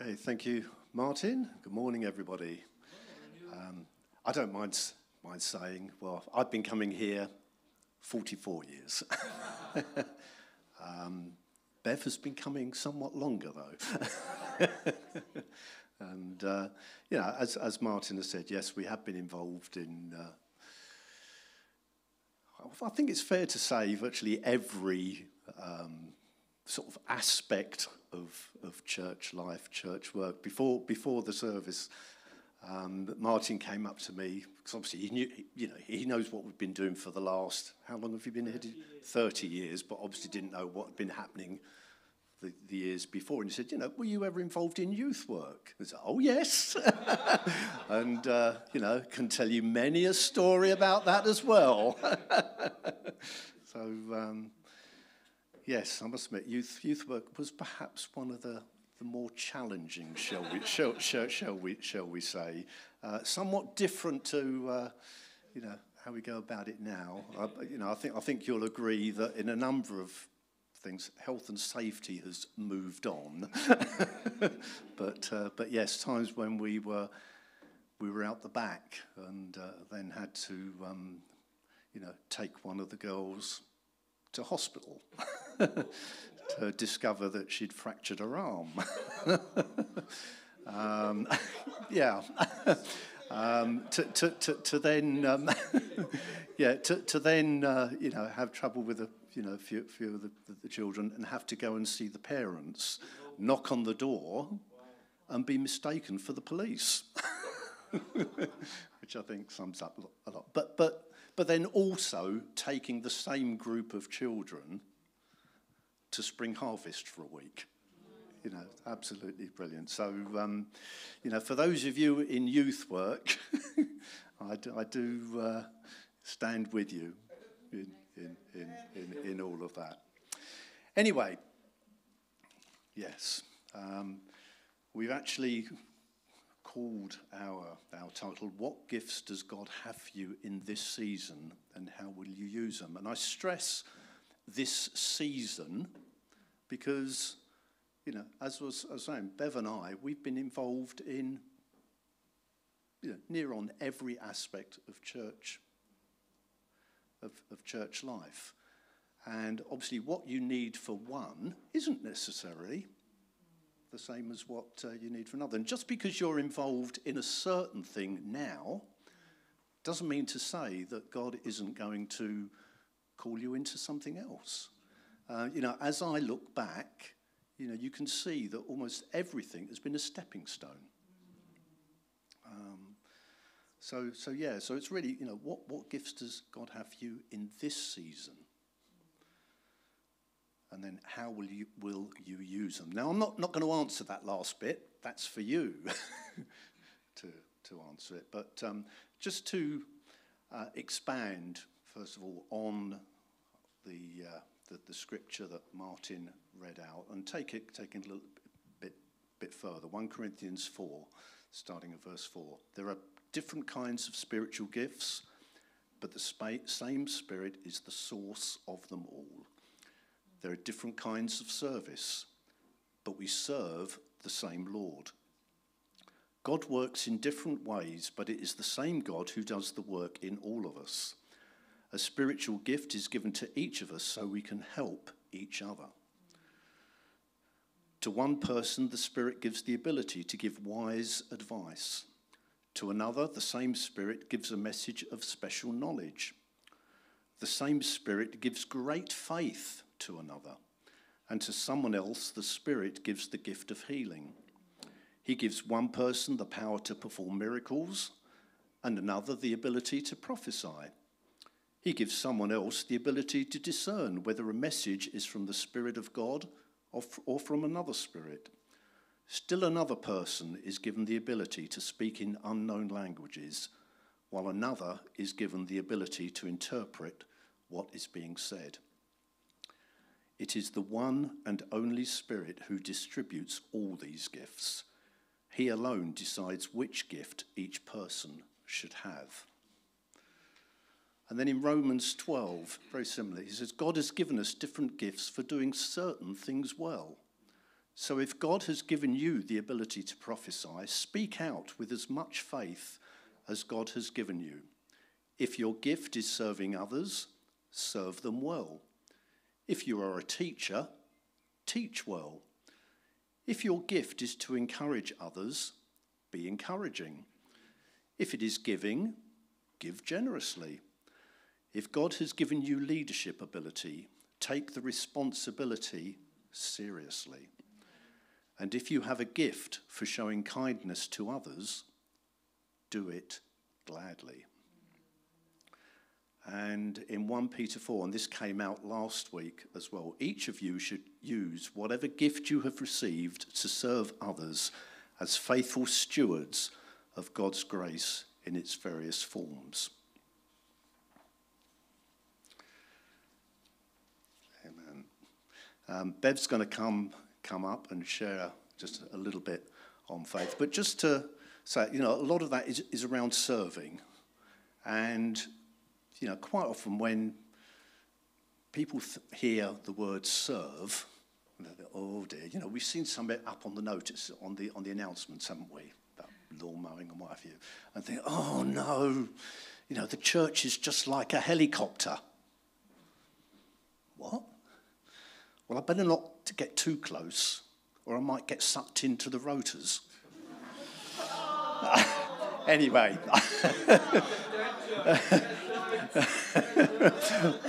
Okay, thank you, Martin. Good morning, everybody. I don't mind saying, well, I've been coming here 44 years. Bev has been coming somewhat longer, though. And, as Martin has said, yes, we have been involved in, I think it's fair to say, virtually every sort of aspect of church life, church work. Before the service, Martin came up to me because obviously he knew, he knows what we've been doing for the last. How long have you been here? 30 years, but obviously didn't know what had been happening the years before. And he said, were you ever involved in youth work? I said, oh yes, and can tell you many a story about that as well. So. Yes, I must admit, youth work was perhaps one of the more challenging, shall we say, somewhat different to how we go about it now. I think you'll agree that in a number of things, health and safety has moved on, but yes, times when we were out the back and then had to take one of the girls to hospital to discover that she'd fractured her arm. To then have trouble with a few of the children and have to go and see the parents, knock on the door, and be mistaken for the police, which I think sums up a lot. But then also taking the same group of children to Spring Harvest for a week. Absolutely brilliant. So, for those of you in youth work, I do stand with you in all of that. Anyway, yes, we've actually called our title, What Gifts Does God Have for You in This Season, and How Will You Use Them? And I stress this season because, as I was saying, Bev and I, we've been involved in near on every aspect of church, of church life. And obviously what you need for one isn't necessarily the same as what you need for another. And just because you're involved in a certain thing now doesn't mean to say that God isn't going to call you into something else. As I look back, you can see that almost everything has been a stepping stone. So it's really, what gifts does God have for you in this season? And then how will you use them? Now, I'm not going to answer that last bit. That's for you to answer it. But just to expand, first of all, on the scripture that Martin read out, and take it a little bit further. 1 Corinthians 4, starting at verse 4. There are different kinds of spiritual gifts, but the same Spirit is the source of them all. There are different kinds of service, but we serve the same Lord. God works in different ways, but it is the same God who does the work in all of us. A spiritual gift is given to each of us so we can help each other. To one person, the Spirit gives the ability to give wise advice. To another, the same Spirit gives a message of special knowledge. The same Spirit gives great faith to another, and to someone else the Spirit gives the gift of healing. He gives one person the power to perform miracles and another the ability to prophesy. He gives someone else the ability to discern whether a message is from the Spirit of God or from another spirit. Still another person is given the ability to speak in unknown languages, while another is given the ability to interpret what is being said. It is the one and only Spirit who distributes all these gifts. He alone decides which gift each person should have. And then in Romans 12, very similar, he says, God has given us different gifts for doing certain things well. So if God has given you the ability to prophesy, speak out with as much faith as God has given you. If your gift is serving others, serve them well. If you are a teacher, teach well. If your gift is to encourage others, be encouraging. If it is giving, give generously. If God has given you leadership ability, take the responsibility seriously. And if you have a gift for showing kindness to others, do it gladly. And in 1 Peter 4, and this came out last week as well, each of you should use whatever gift you have received to serve others as faithful stewards of God's grace in its various forms. Amen. Bev's going to come up and share just a little bit on faith. But just to say, a lot of that is around serving. And, quite often when people hear the word serve, they think, oh dear, we've seen some bit up on the notice, on the announcements, haven't we, about lawn mowing and what have you, and think, oh no, the church is just like a helicopter. What? Well, I better not to get too close, or I might get sucked into the rotors. Anyway,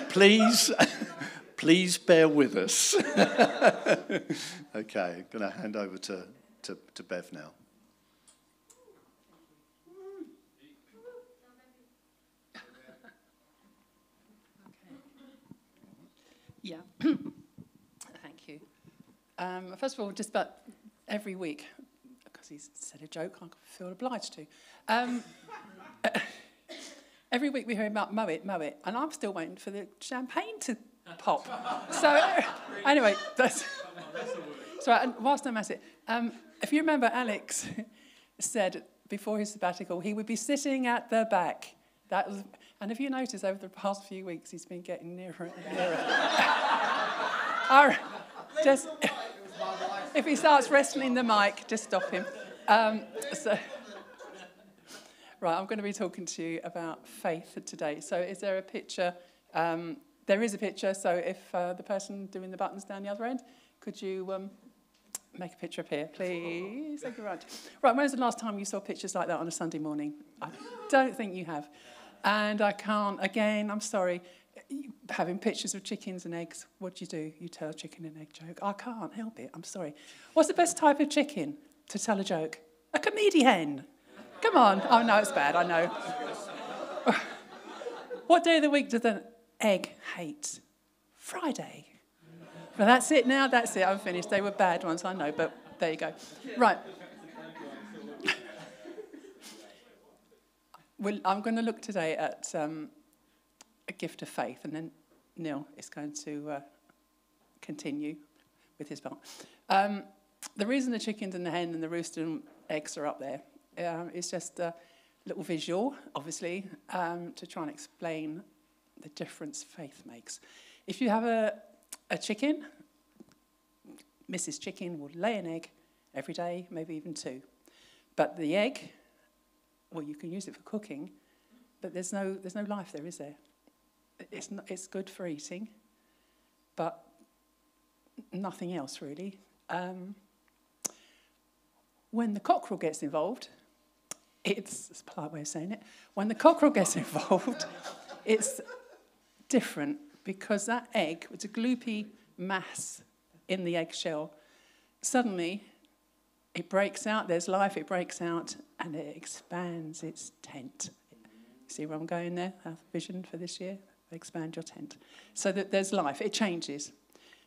please bear with us. Okay, I'm going to hand over to Bev now. Yeah. Thank you. First of all, just about every week, because he's said a joke, I feel obliged to. Every week we hear about mow it, and I'm still waiting for the champagne to pop. So, anyway, that's so. And whilst I'm at it, if you remember, Alex said before his sabbatical he would be sitting at the back. That was, and if you notice, over the past few weeks, he's been getting nearer and nearer. Just, if he starts wrestling the mic, just stop him. Right, I'm going to be talking to you about faith today. So is there a picture? There is a picture, so if the person doing the buttons down the other end, could you make a picture up here, please? Thank you, right. Right, when was the last time you saw pictures like that on a Sunday morning? I don't think you have. And I can't, again, I'm sorry, having pictures of chickens and eggs, what do? You tell a chicken and egg joke. I can't help it, I'm sorry. What's the best type of chicken to tell a joke? A comedy hen. Come on. Oh, no, it's bad, I know. What day of the week does an egg hate? Friday. Well, that's it now, that's it, I'm finished. They were bad ones, I know, but there you go. Right. Well, I'm going to look today at a gift of faith, and then Neil is going to continue with his part. The reason the chickens and the hen and the rooster and eggs are up there is just a little visual, obviously, to try and explain the difference faith makes. If you have a chicken, Mrs. Chicken will lay an egg every day, maybe even two. But the egg, well, you can use it for cooking, but there's no life there, is there? It's good for eating, but nothing else really. When the cockerel gets involved, it's a polite way of saying it. When the cockerel gets involved, it's different because that egg, it's a gloopy mass in the eggshell. Suddenly, it breaks out, there's life, it breaks out, and it expands its tent. See where I'm going there? Our vision for this year? Expand your tent. So that there's life, it changes.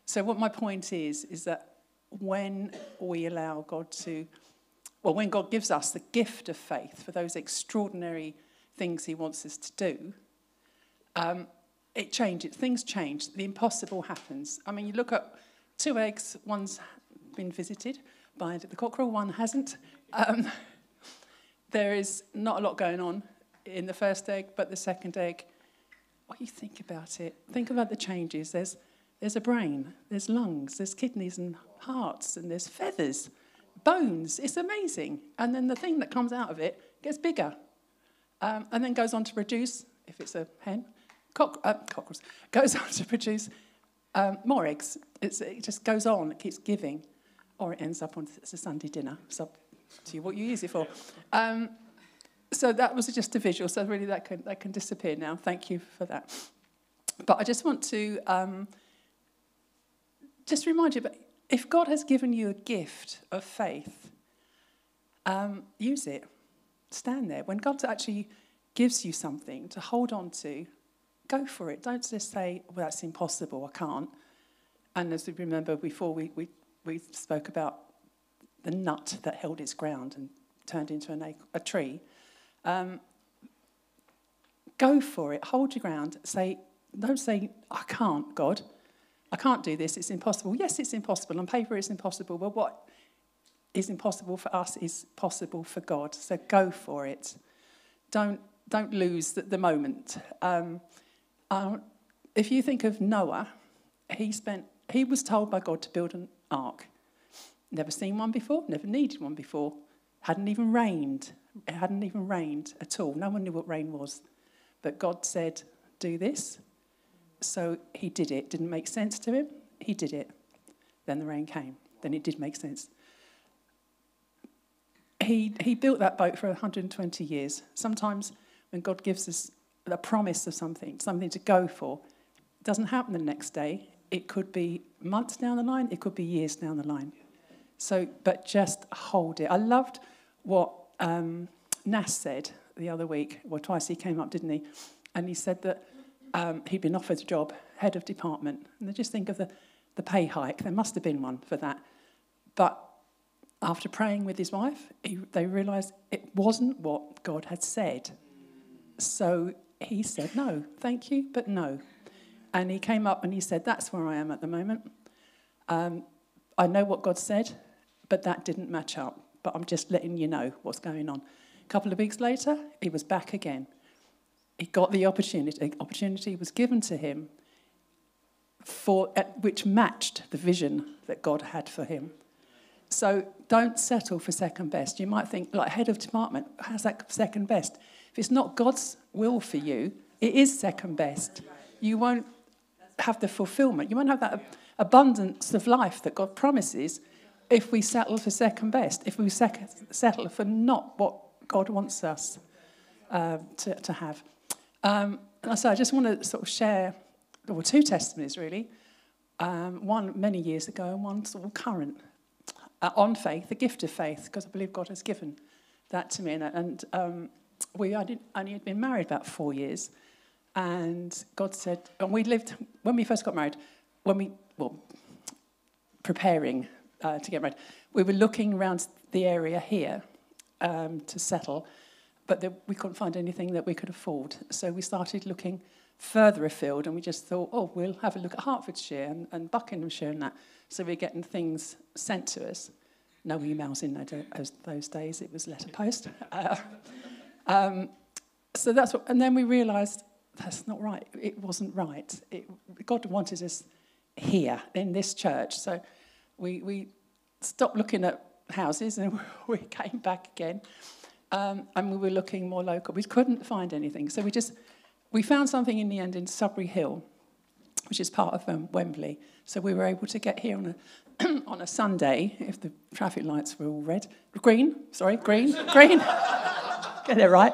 So what my point is that when we allow God to, when God gives us the gift of faith for those extraordinary things he wants us to do, it changes, things change, the impossible happens. I mean, you look at 2 eggs, one's been visited by the cockerel, one hasn't. There is not a lot going on in the first egg, but the second egg, what you think about it, think about the changes. There's a brain, there's lungs, there's kidneys and hearts and there's feathers, bones. It's amazing. And then the thing that comes out of it gets bigger and then goes on to produce, if it's a hen, cockerels, goes on to produce more eggs. It just goes on. It keeps giving. Or it ends up on it's a Sunday dinner. It's up to you what you use it for. So that was just a visual. So really that can disappear now. Thank you for that. But I just want to just remind you, but if God has given you a gift of faith, use it. Stand there. When God actually gives you something to hold on to, go for it. Don't just say, well, that's impossible, I can't. And as we remember before, we spoke about the nut that held its ground and turned into a tree. Go for it. Hold your ground. Don't say, I can't, God. I can't do this. It's impossible. Yes, it's impossible. On paper, it's impossible. But what is impossible for us is possible for God. So go for it. Don't lose the moment. If you think of Noah, he was told by God to build an ark. Never seen one before, never needed one before. Hadn't even rained. It hadn't even rained at all. No one knew what rain was. But God said, do this. So he did it. Didn't make sense to him. He did it. Then the rain came. Then it did make sense. He built that boat for 120 years. Sometimes when God gives us a promise of something to go for, it doesn't happen the next day. It could be months down the line. It could be years down the line. So, but just hold it. I loved what Nas said the other week. Well, twice he came up, didn't he? And he said that he'd been offered a job, head of department. And just think of the pay hike. There must have been one for that. But after praying with his wife, they realised it wasn't what God had said. So he said, no, thank you, but no. And he came up and he said, that's where I am at the moment. I know what God said, but that didn't match up. But I'm just letting you know what's going on. A couple of weeks later, he was back again. He got the opportunity. Opportunity was given to him which matched the vision that God had for him. So don't settle for second best. You might think, like head of department, how's that second best? If it's not God's will for you, it is second best. You won't have the fulfillment. You won't have that abundance of life that God promises if we settle for second best, if we settle for not what God wants us to have. So I just want to sort of share two testimonies, really. One many years ago and one sort of current. On faith, the gift of faith, because I believe God has given that to me. And we only had been married about 4 years. And God said, and we lived, when we first got married, preparing to get married, we were looking around the area here to settle, but we couldn't find anything that we could afford. So we started looking further afield, and we just thought, we'll have a look at Hertfordshire and Buckinghamshire and that. So we're getting things sent to us. No emails in those days. It was letter post. So that's what, and then we realised that's not right. It wasn't right. God wanted us here in this church. So we stopped looking at houses and we came back again. And we were looking more local. We couldn't find anything. So we found something in the end in Sudbury Hill, which is part of Wembley. So we were able to get here on a Sunday, if the traffic lights were all green. Get it right.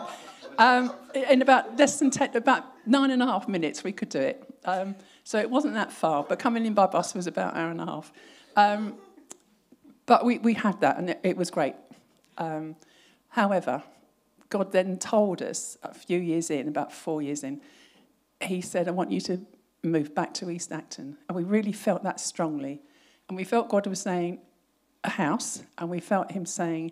In about less than about 9.5 minutes, we could do it. So it wasn't that far, but coming in by bus was about an hour and a half. But we had that, and it was great. However, God then told us a few years in, about 4 years in, he said, I want you to move back to East Acton. And we really felt that strongly. And we felt God was saying a house, and we felt him saying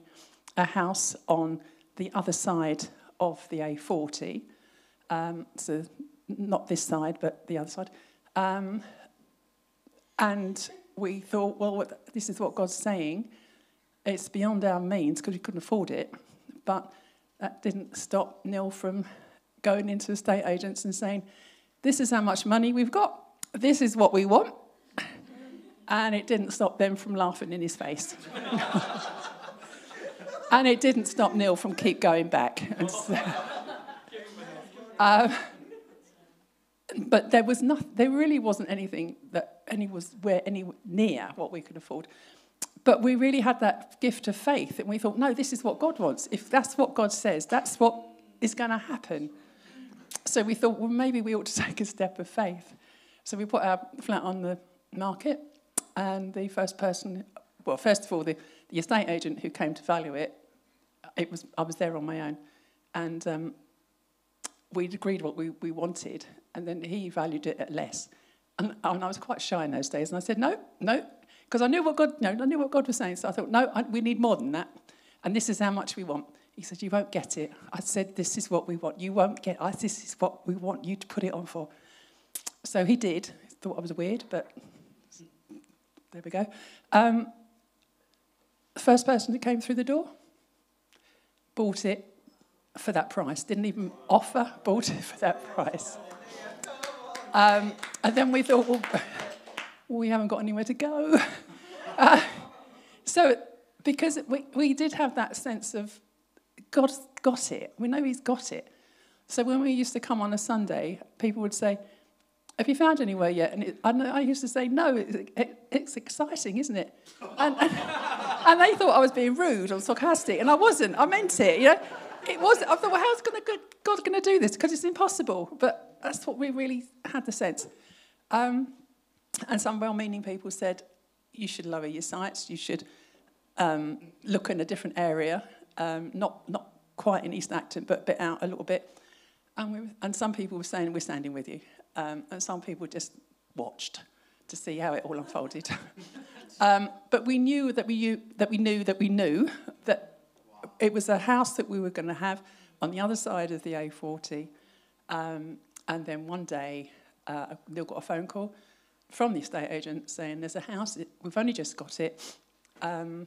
a house on the other side of the A40. So not this side, but the other side. And we thought, well, this is what God's saying. It's beyond our means because we couldn't afford it. But that didn't stop Neil from going into estate agents and saying, this is how much money we've got. This is what we want. And it didn't stop them from laughing in his face. And it didn't stop Neil from keep going back. And so, but there really wasn't anything that was any near what we could afford. But we really had that gift of faith, and we thought, no, this is what God wants. If that's what God says, that's what is going to happen. So we thought, well, maybe we ought to take a step of faith. So we put our flat on the market, and the first person, well, first of all, the estate agent who came to value it, I was there on my own, and we'd agreed what we wanted, and then he valued it at less. And I was quite shy in those days, and I said, no, because I knew what God was saying. So I thought, no, we need more than that, and this is how much we want. He said, you won't get it. I said, this is what we want. You won't get it. This is what we want you to put it on for. So he did. Thought I was weird, but there we go. The first person that came through the door bought it for that price. Didn't even offer, bought it for that price. And then we thought, well, we haven't got anywhere to go. So because we did have that sense of God's got it. We know he's got it. So when we used to come on a Sunday, people would say, have you found anywhere yet? And I used to say, no, it's exciting, isn't it? And they thought I was being rude or sarcastic, and I wasn't. I meant it, It was. I thought, well, how's God going to do this? Because it's impossible. But that's what we really had the sense. And some well-meaning people said, you should lower your sights. You should look in a different area, not quite in East Acton, but a bit out a little bit. And some people were saying, we're standing with you. And some people just watched to see how it all unfolded. But we knew that we knew that it was a house that we were going to have on the other side of the A40. And then one day, Neil got a phone call from the estate agent saying, there's a house, we've only just got it. I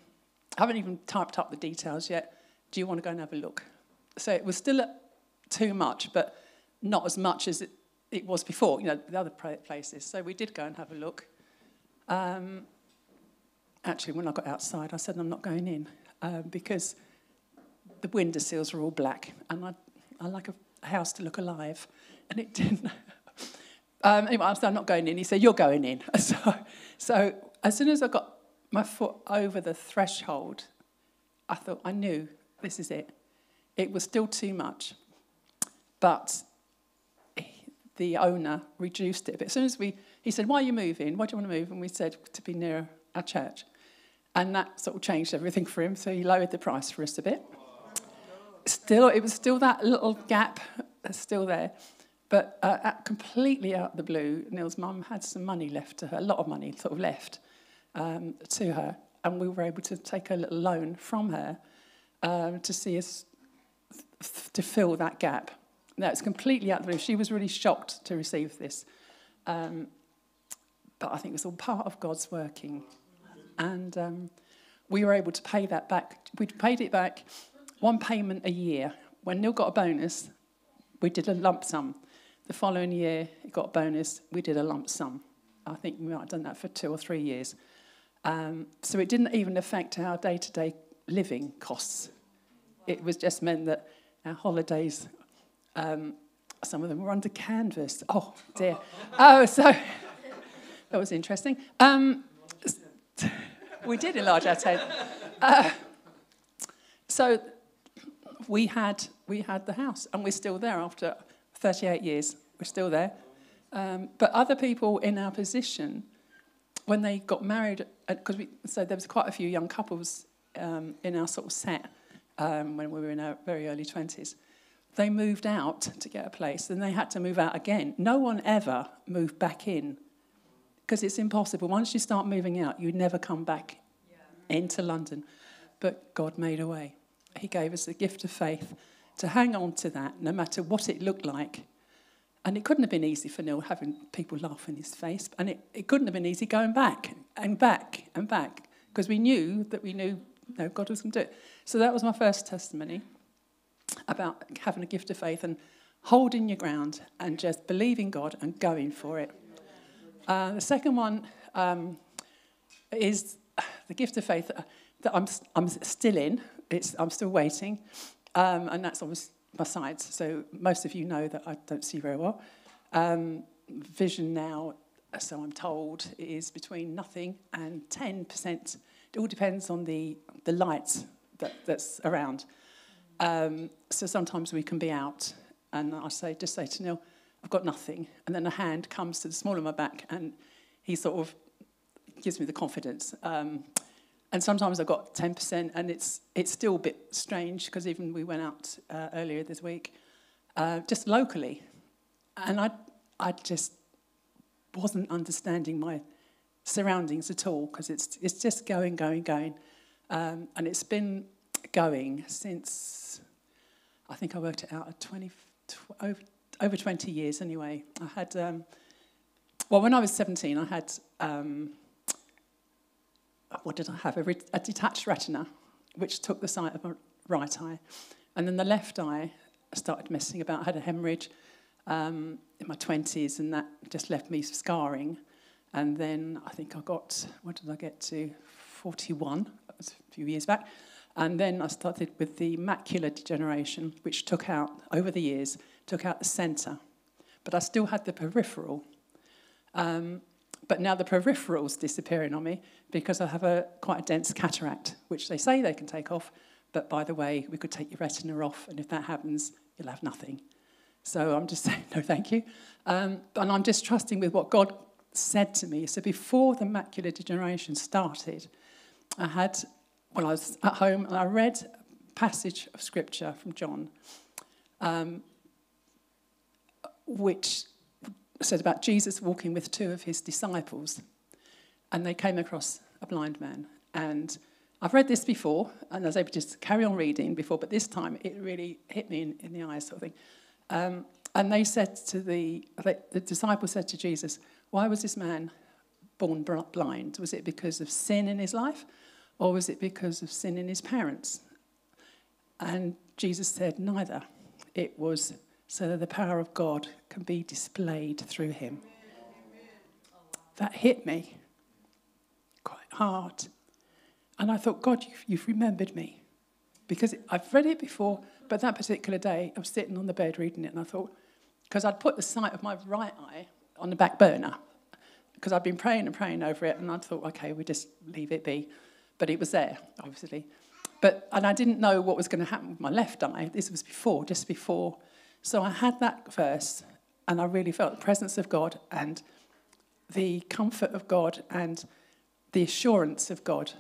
haven't even typed up the details yet. Do you want to go and have a look? So it was still too much, but not as much as it was before, the other places. So we did go and have a look. Actually, when I got outside, I said, I'm not going in because the window sills were all black, and I like a house to look alive, and it didn't. Anyway, I said, I'm not going in. He said, you're going in. So as soon as I got my foot over the threshold, I thought, I knew this is it. It was still too much, but the owner reduced it. But as soon as he said, why are you moving? Why do you want to move? And we said, to be near our church. And that sort of changed everything for him, so he lowered the price for us a bit. It was still that little gap still there. But completely out of the blue, Neil's mum had some money left to her, a lot of money sort of left to her. And we were able to take a little loan from her to see us, to fill that gap. Now, it's completely out of the blue. She was really shocked to receive this. But I think it's all part of God's working. And we were able to pay that back. We'd paid it back one payment a year. When Neil got a bonus, we did a lump sum. The following year, he got a bonus, we did a lump sum. I think we might have done that for 2 or 3 years. So it didn't even affect our day-to-day living costs. It was just meant that our holidays, some of them were under canvas. Oh, dear. Oh, so that was interesting. We did enlarge our tent. So we had the house, and we're still there after 38 years. We're still there. But other people in our position, when they got married, so there was quite a few young couples in our sort of set when we were in our very early 20s. They moved out to get a place, and they had to move out again. No one ever moved back in, because it's impossible. Once you start moving out, you never come back into London. But God made a way. He gave us the gift of faith to hang on to that, no matter what it looked like. And it couldn't have been easy for Neil having people laugh in his face. And it couldn't have been easy going back and back and back, because we knew God was going to do it. So that was my first testimony about having a gift of faith and holding your ground and just believing God and going for it. The second one is the gift of faith that I'm still in. I'm still waiting, and that's obviously my sight. So most of you know that I don't see very well. Vision now, so I'm told, is between nothing and 10%. It all depends on the light that's around. So sometimes we can be out, and I just say to Neil, I've got nothing. And then a hand comes to the small of my back, and he sort of gives me the confidence. And sometimes I've got 10%, and it's still a bit strange, because even we went out earlier this week, just locally, and I just wasn't understanding my surroundings at all, because it's just going. And it's been going since, I think I worked it out at over 20 years anyway. I had, when I was 17, I had, what did I have? A detached retina, which took the sight of my right eye. And then the left eye started messing about. I had a hemorrhage in my 20s, and that just left me scarring. And then I think I got, what did I get to? 41, that was a few years back. And then I started with the macular degeneration, which took out, over the years, took out the centre. But I still had the peripheral. But now the peripheral's disappearing on me because I have quite a dense cataract, which they say they can take off. But by the way, we could take your retina off, and if that happens, you'll have nothing. So I'm just saying, no, thank you. And I'm just trusting with what God said to me. So before the macular degeneration started, I was at home, and I read a passage of scripture from John, which said about Jesus walking with two of his disciples, and they came across a blind man. And I've read this before, and I was able to just carry on reading before, but this time it really hit me in the eyes, sort of thing. And they said the disciples said to Jesus, why was this man born blind? Was it because of sin in his life, or was it because of sin in his parents? And Jesus said, neither. It was so that the power of God can be displayed through him. That hit me quite hard. And I thought, God, you've remembered me. Because I've read it before, but that particular day, I was sitting on the bed reading it, and I thought, because I'd put the sight of my right eye on the back burner, because I'd been praying and praying over it, and I thought, okay, we'll just leave it be. But it was there, obviously. And I didn't know what was going to happen with my left eye. This was just before. So I had that verse, and I really felt the presence of God and the comfort of God and the assurance of God.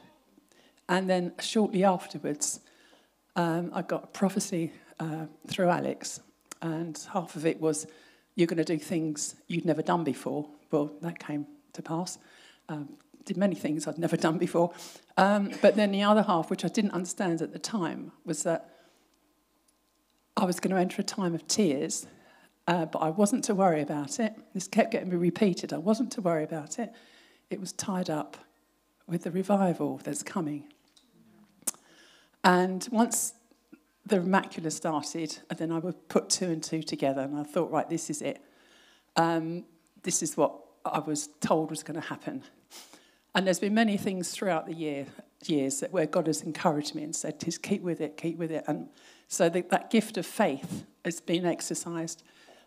And then shortly afterwards, I got a prophecy through Alex, and half of it was, you're going to do things you'd never done before. Well, that came to pass. Did many things I'd never done before. But then the other half, which I didn't understand at the time, was that I was going to enter a time of tears, but I wasn't to worry about it. This kept getting me repeated. I wasn't to worry about it. It was tied up with the revival that's coming. And once the macula started, and then I would put two and two together, and I thought, right, this is it. This is what I was told was going to happen. And there's been many things throughout the years where God has encouraged me and said, just keep with it. And so that gift of faith has been exercised.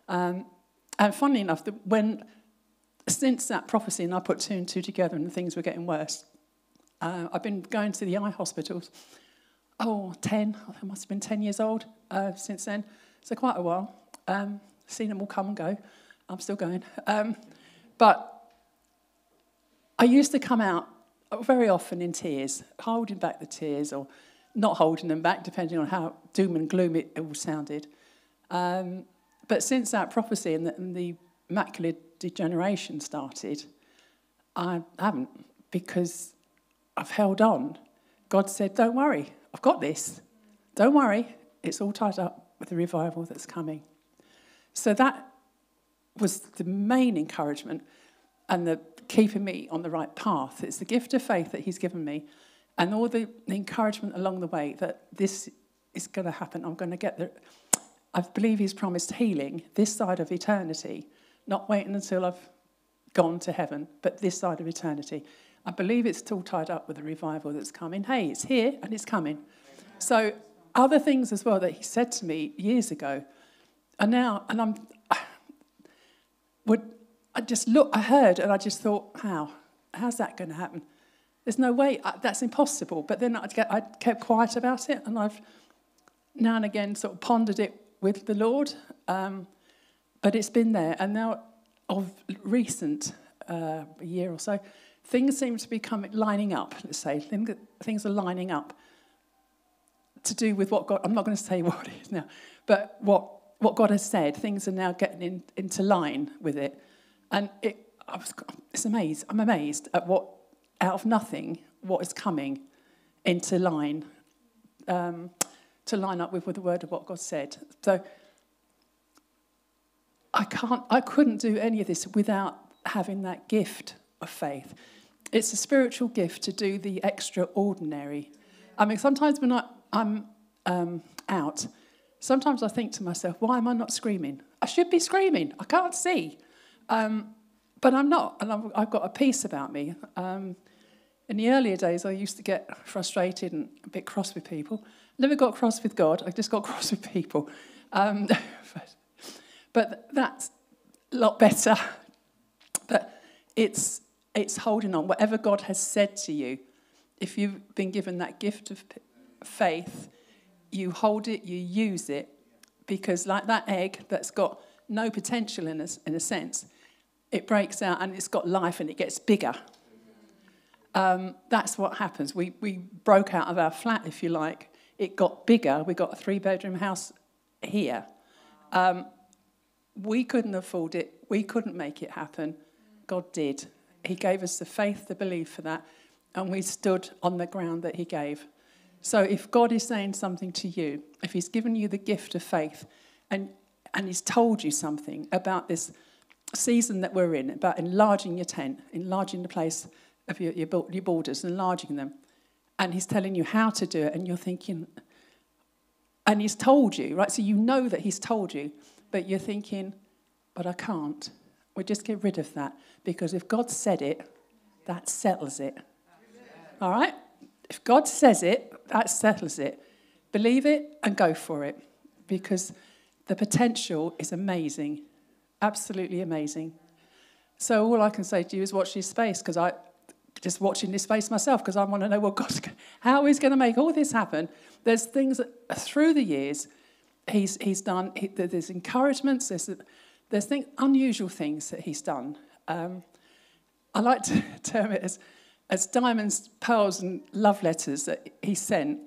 And funnily enough, since that prophecy, and I put two and two together and things were getting worse, I've been going to the eye hospitals. 10, I must have been 10 years old since then. So quite a while. Seen them all come and go. I'm still going. But I used to come out very often in tears, holding back the tears or not holding them back, depending on how doom and gloom it all sounded. But since that prophecy and the macular degeneration started, I haven't, because I've held on. God said, don't worry, I've got this. Don't worry, it's all tied up with the revival that's coming. So that was the main encouragement and the keeping me on the right path. It's the gift of faith that he's given me and all the encouragement along the way that this is going to happen. I'm going to get there. I believe he's promised healing this side of eternity, not waiting until I've gone to heaven, but this side of eternity. I believe it's still tied up with the revival that's coming. Hey, it's here and it's coming. So other things as well that he said to me years ago, and now, and I heard and I just thought, how's that going to happen? There's no way, that's impossible. But then I kept quiet about it, and I've now and again sort of pondered it with the Lord. But it's been there, and now of recent a year or so, things seem to be lining up, let's say. Things are lining up to do with what God, I'm not going to say what it is now, but what God has said. Things are now getting into line with it. And I'm amazed at what, out of nothing, what is coming into line, to line up with the word of what God said. So I couldn't do any of this without having that gift of faith. It's a spiritual gift to do the extraordinary. I mean, sometimes when I'm out, sometimes I think to myself, why am I not screaming? I should be screaming. I can't see. But I'm not, and I've got a peace about me. In the earlier days, I used to get frustrated and a bit cross with people. Never got cross with God. I just got cross with people. But that's a lot better. But it's holding on. Whatever God has said to you, if you've been given that gift of faith, you hold it, you use it, because like that egg that's got no potential in a sense, it breaks out and it's got life and it gets bigger. That's what happens. We broke out of our flat, if you like. It got bigger. We got a 3-bedroom house here. We couldn't afford it. We couldn't make it happen. God did. He gave us the faith, the belief for that, and we stood on the ground that he gave. So if God is saying something to you, if he's given you the gift of faith, and he's told you something about this season that we're in, about enlarging your tent, enlarging the place of your borders, enlarging them, and he's telling you how to do it, and you're thinking, and he's told you, right? So you know that he's told you, but you're thinking, but I can't. We'll just get rid of that, because if God said it, that settles it. All right? If God says it, that settles it. Believe it and go for it, because the potential is amazing, absolutely amazing. So all I can say to you is watch this space, because I just watching this space myself, because I want to know how he's going to make all this happen. There's things that through the years he's done. There's encouragements. There's unusual things that he's done. I like to term it as diamonds, pearls, and love letters that he sent.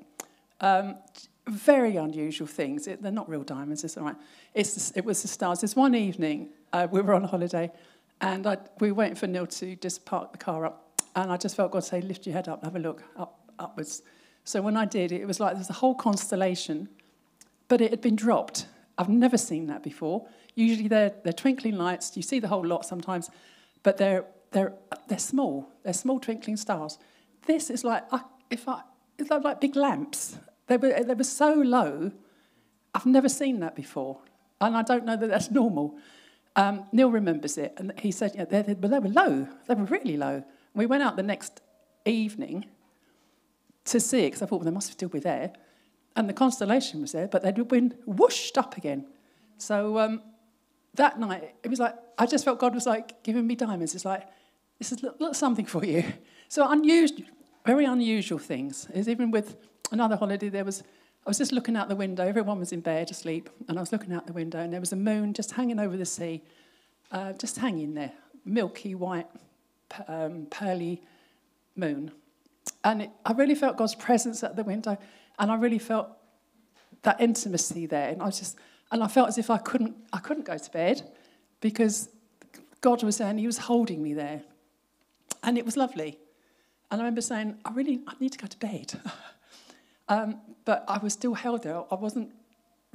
Very unusual things. They're not real diamonds, it's all right. It was the stars. There's one evening, we were on holiday, and we were waiting for Neil to just park the car up, and I just felt God say, lift your head up, have a look, upwards. So when I did, it was like there was a whole constellation, but it had been dropped. I've never seen that before. Usually they're twinkling lights. You see the whole lot sometimes, but they're small. They're small twinkling stars. This is like it's like big lamps. They were so low. I've never seen that before, and I don't know that that's normal. Neil remembers it, and he said, yeah, they were low. They were really low. We went out the next evening to see it, because I thought, well, they must still be there. And the constellation was there, but they'd been whooshed up again. So that night, it was like, I just felt God was like giving me diamonds. It's like, this is look something for you. So unusual, very unusual things. It was even with another holiday, I was just looking out the window. Everyone was in bed asleep, and I was looking out the window, and there was a moon just hanging over the sea, just hanging there, milky white, pearly moon. And I really felt God's presence at the window, and I really felt that intimacy there. And I felt as if I couldn't go to bed, because God was there and he was holding me there. And it was lovely. And I remember saying, I need to go to bed. But I was still held there. I wasn't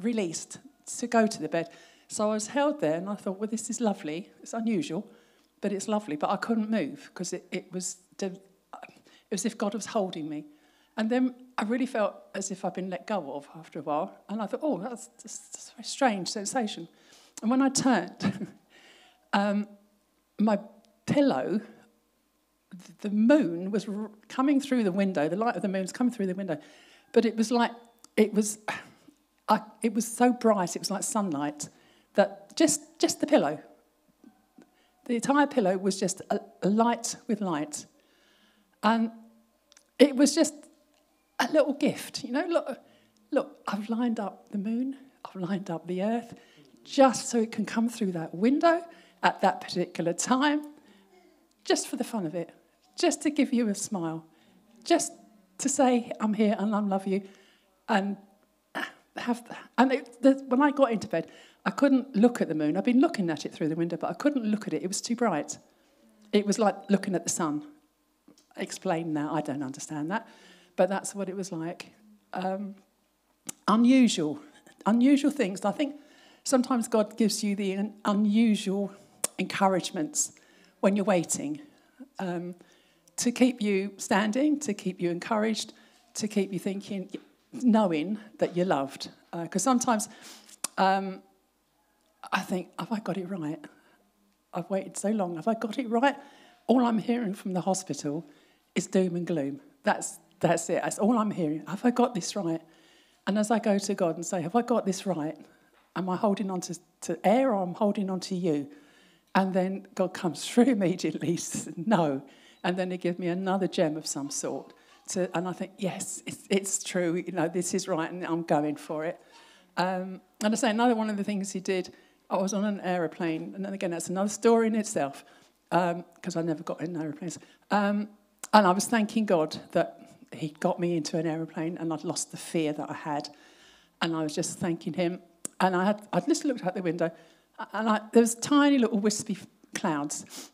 released to go to the bed. So I was held there, and I thought, well, this is lovely. It's unusual, but it's lovely. But I couldn't move, because it was as if God was holding me. And then I really felt as if I'd been let go of after a while. And I thought, oh, that's a very strange sensation. And when I turned, my pillow the moon was coming through the window. The light of the moon was coming through the window. But it was like, it was so bright, it was like sunlight, that just the pillow, the entire pillow was just a light with light. And it was just a little gift. You know, look, I've lined up the moon, I've lined up the earth, just so it can come through that window at that particular time, just for the fun of it, just to give you a smile, just to say, I'm here and I love you. And when I got into bed, I couldn't look at the moon. I've been looking at it through the window, but I couldn't look at it. It was too bright. It was like looking at the sun. Explain that. I don't understand that. But that's what it was like. Unusual things. I think sometimes God gives you the unusual encouragements when you're waiting, to keep you standing, to keep you encouraged, to keep you thinking, knowing that you're loved. Because sometimes I think, have I got it right? I've waited so long. Have I got it right? All I'm hearing from the hospital is doom and gloom. That's it. That's all I'm hearing. Have I got this right? And as I go to God and say, have I got this right? Am I holding on to air, or I'm holding on to you? And then God comes through immediately, says, no. And then he gives me another gem of some sort. And I think, yes, it's true. You know, this is right, and I'm going for it. And I say another one of the things he did, I was on an aeroplane, and then again, that's another story in itself, because I never got in aeroplanes. And I was thanking God that he'd got me into an aeroplane, and I'd lost the fear that I had. And I was just thanking him. And I'd just looked out the window, and there was tiny little wispy clouds.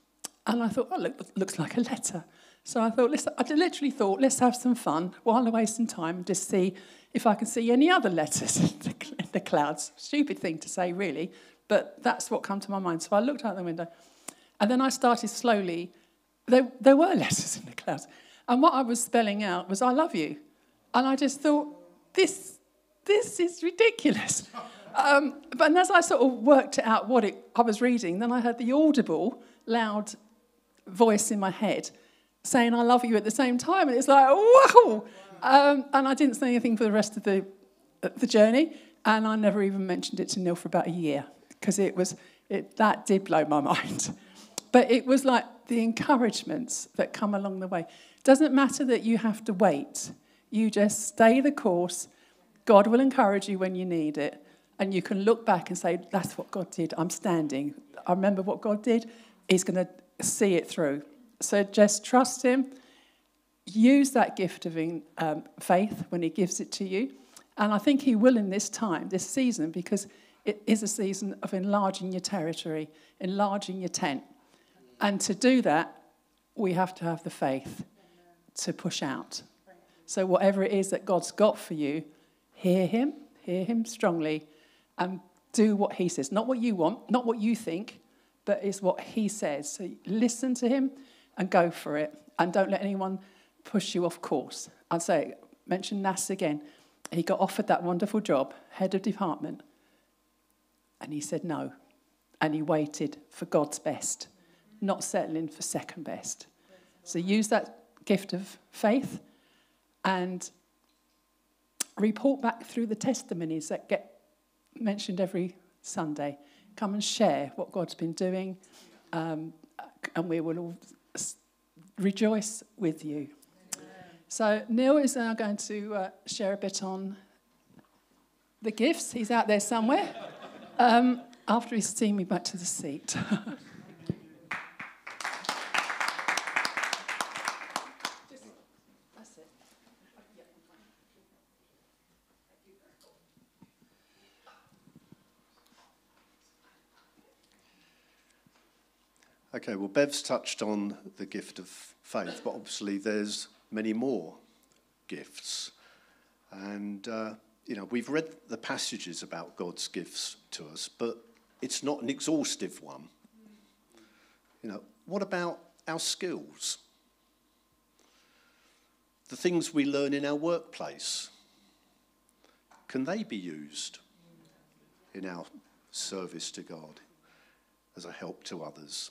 And I thought, oh, look, looks like a letter. So I literally thought, let's have some fun while I'm wasting time and just see if I can see any other letters in the clouds. Stupid thing to say, really, but that's what came to my mind. So I looked out the window, and then I started slowly. There were letters in the clouds. And what I was spelling out was, I love you. And I just thought, this is ridiculous. But as I sort of worked out what I was reading, then I heard the audible, loud voice in my head saying, I love you at the same time. And it's like, whoa! And I didn't say anything for the rest of the journey. And I never even mentioned it to Neil for about a year, because that did blow my mind. But it was like the encouragements that come along the way. It doesn't matter that you have to wait. You just stay the course. God will encourage you when you need it. And you can look back and say, that's what God did. I'm standing. I remember what God did. He's going to see it through. So just trust him. Use that gift of faith when he gives it to you. And I think he will in this time, this season, because it is a season of enlarging your territory, enlarging your tent. And to do that, we have to have the faith to push out. So whatever it is that God's got for you, hear him strongly, and do what he says. Not what you want, not what you think, but it's what he says. So listen to him and go for it. And don't let anyone push you off course. I'd say, mention Nas again. He got offered that wonderful job, head of department. And he said no. And he waited for God's best, not settling for second best. So use that gift of faith and report back through the testimonies that get mentioned every Sunday. Come and share what God's been doing, and we will all rejoice with you. So Neil is now going to share a bit on the gifts. He's out there somewhere, after he's seen me back to the seat. Okay, well, Bev's touched on the gift of faith, but obviously there's many more gifts. And, we've read the passages about God's gifts to us, but it's not an exhaustive one. What about our skills? The things we learn in our workplace, can they be used in our service to God as a help to others?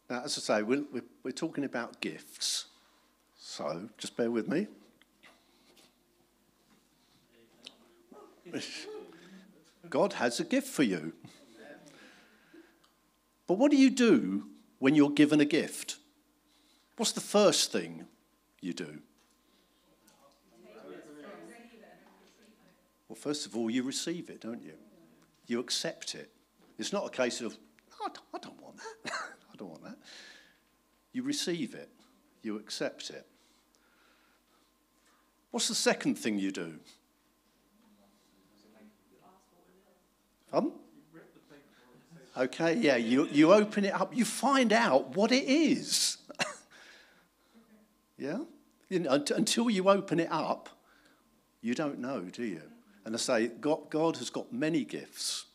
Now, as I say, we're talking about gifts. So, just bear with me. God has a gift for you. But what do you do when you're given a gift? What's the first thing you do? Well, first of all, you receive it, don't you? You accept it. It's not a case of, oh, I don't want that. I don't want that. You receive it. You accept it. What's the second thing you do? Okay, yeah, you open it up. You find out what it is. Yeah? Until you open it up, you don't know, do you? And I say, God has got many gifts.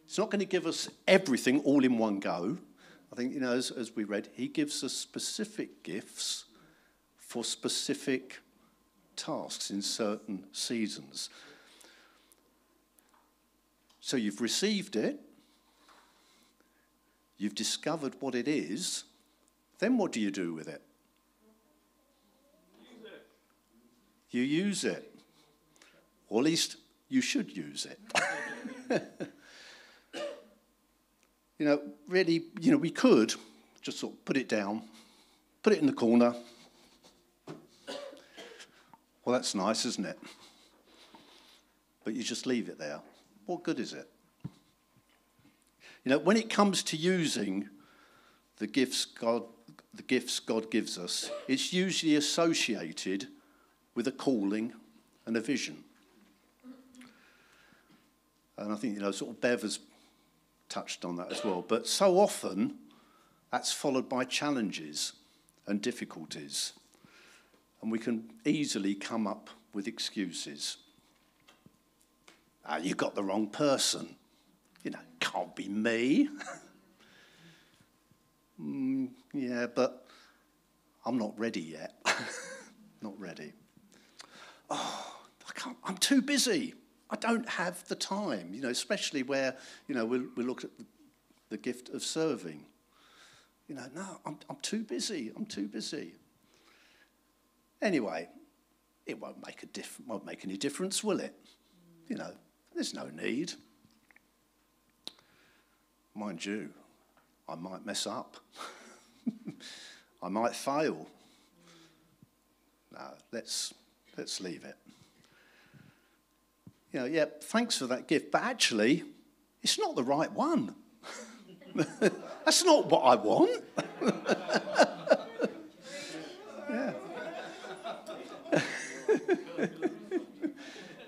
He's not going to give us everything all in one go. I think, as we read, he gives us specific gifts for specific tasks in certain seasons. So you've received it. You've discovered what it is. Then what do you do with it? You use it. Or at least you should use it. Really, we could just sort of put it down, put it in the corner. Well, that's nice, isn't it? But you just leave it there. What good is it? When it comes to using the gifts God gives us, it's usually associated with a calling and a vision. And I think, sort of Bev has touched on that as well. But so often, that's followed by challenges and difficulties. And we can easily come up with excuses. You got the wrong person. Can't be me. Yeah, but I'm not ready yet. Not ready. Oh, I'm too busy. I don't have the time, especially where, we look at the gift of serving. No, I'm too busy. I'm too busy. Anyway, it won't make any difference, will it? There's no need. Mind you, I might mess up. I might fail. No, let's leave it. Yeah, thanks for that gift, but actually, it's not the right one. That's not what I want. Yeah.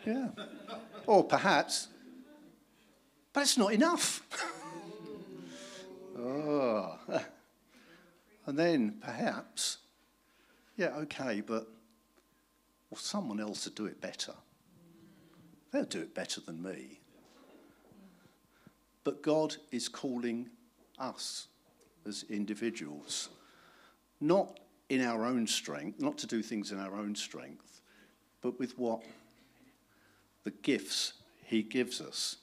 Yeah. Or perhaps, but it's not enough. Oh. And then perhaps, yeah, okay, but someone else will do it better. They'll do it better than me. But God is calling us as individuals, not in our own strength, not to do things in our own strength, but with what the gifts he gives us.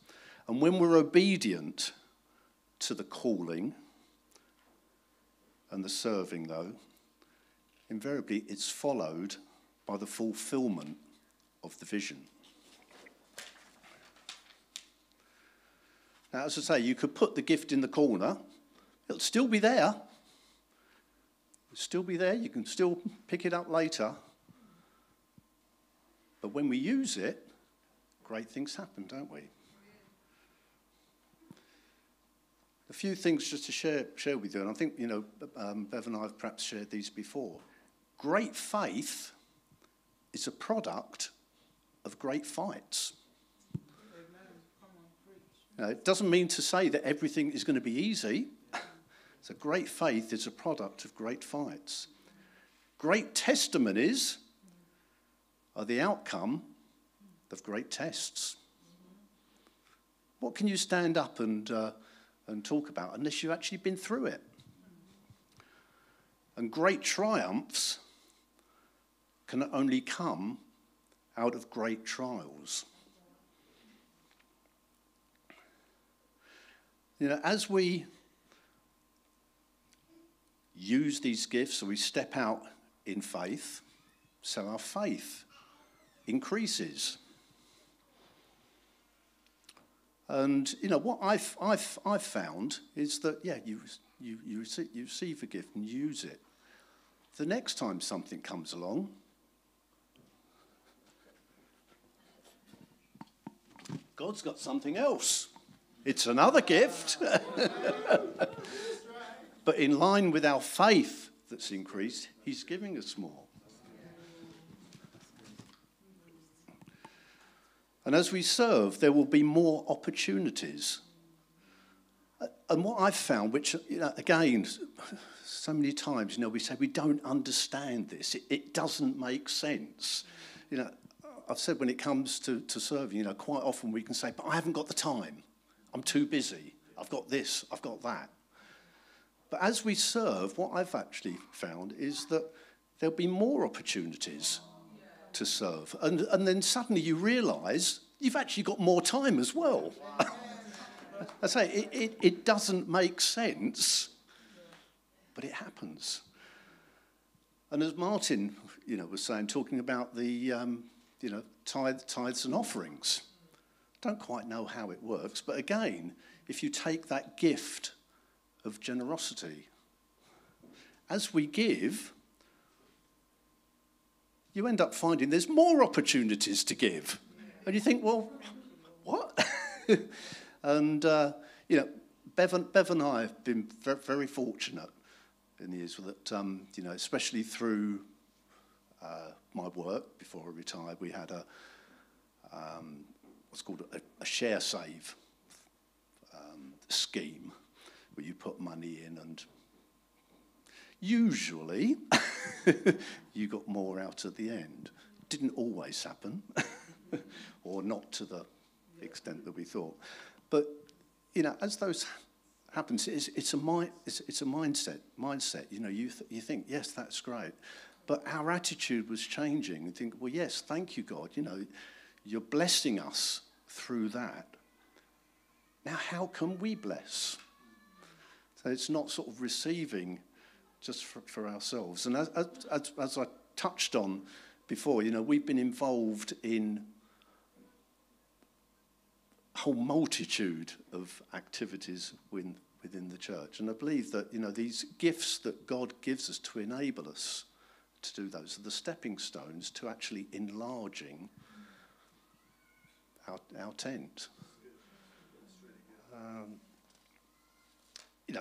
And when we're obedient to the calling and the serving, though, invariably it's followed by the fulfillment of the vision. Now, as I say, you could put the gift in the corner. It'll still be there. It'll still be there. You can still pick it up later. But when we use it, great things happen, don't we? A few things just to share with you, and I think, Bev and I have perhaps shared these before. Great faith is a product of great fights. It doesn't mean to say that everything is going to be easy. So great faith is a product of great fights. Great testimonies are the outcome of great tests. What can you stand up and talk about unless you've actually been through it? And great triumphs can only come out of great trials. As we use these gifts, so we step out in faith, so our faith increases. And what I've found is that you receive a gift and use it. The next time something comes along, God's got something else. It's another gift. But in line with our faith that's increased, he's giving us more. And as we serve, there will be more opportunities. And what I've found, which, again, so many times, we say we don't understand this. It doesn't make sense. I've said when it comes to serving, quite often we can say, but I haven't got the time. I'm too busy. I've got this, I've got that. But as we serve, what I've actually found is that there'll be more opportunities to serve. And then suddenly you realise you've actually got more time as well. I say, it doesn't make sense, but it happens. And as Martin, was saying, talking about the, tithes and offerings, don't quite know how it works, but again, if you take that gift of generosity, as we give, you end up finding there's more opportunities to give. And you think, well, what? And, Bev and I have been very fortunate in the years that, especially through my work before I retired, we had what's called a share save scheme, where you put money in and usually you got more out at the end. Didn't always happen, or not to the extent that we thought. But, as those happens, it's a mindset. You think, yes, that's great. But our attitude was changing. You think, well, yes, thank you, God. You're blessing us through that. Now, how can we bless? So it's not sort of receiving just for ourselves. And as I touched on before, we've been involved in a whole multitude of activities within the church. And I believe that, these gifts that God gives us to enable us to do those are the stepping stones to actually enlarging our tent.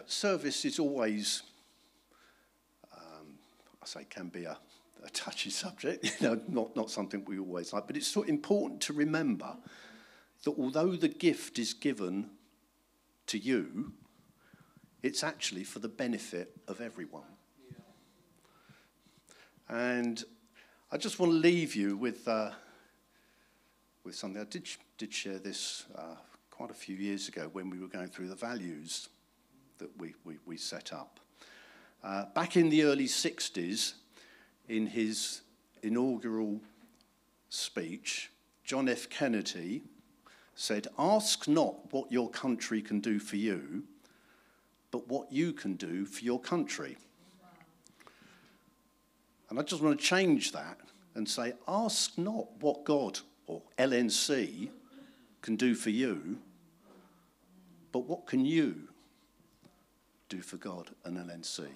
Service is always, I say, can be a touchy subject, not something we always like, but it's so important to remember that although the gift is given to you, it's actually for the benefit of everyone. And I just want to leave you with something. I did share this quite a few years ago when we were going through the values that we set up. Back in the early 60s, in his inaugural speech, John F. Kennedy said, "Ask not what your country can do for you, but what you can do for your country." And I just want to change that and say, ask not what God or LNC can do for you, but what can you do for God and LNC?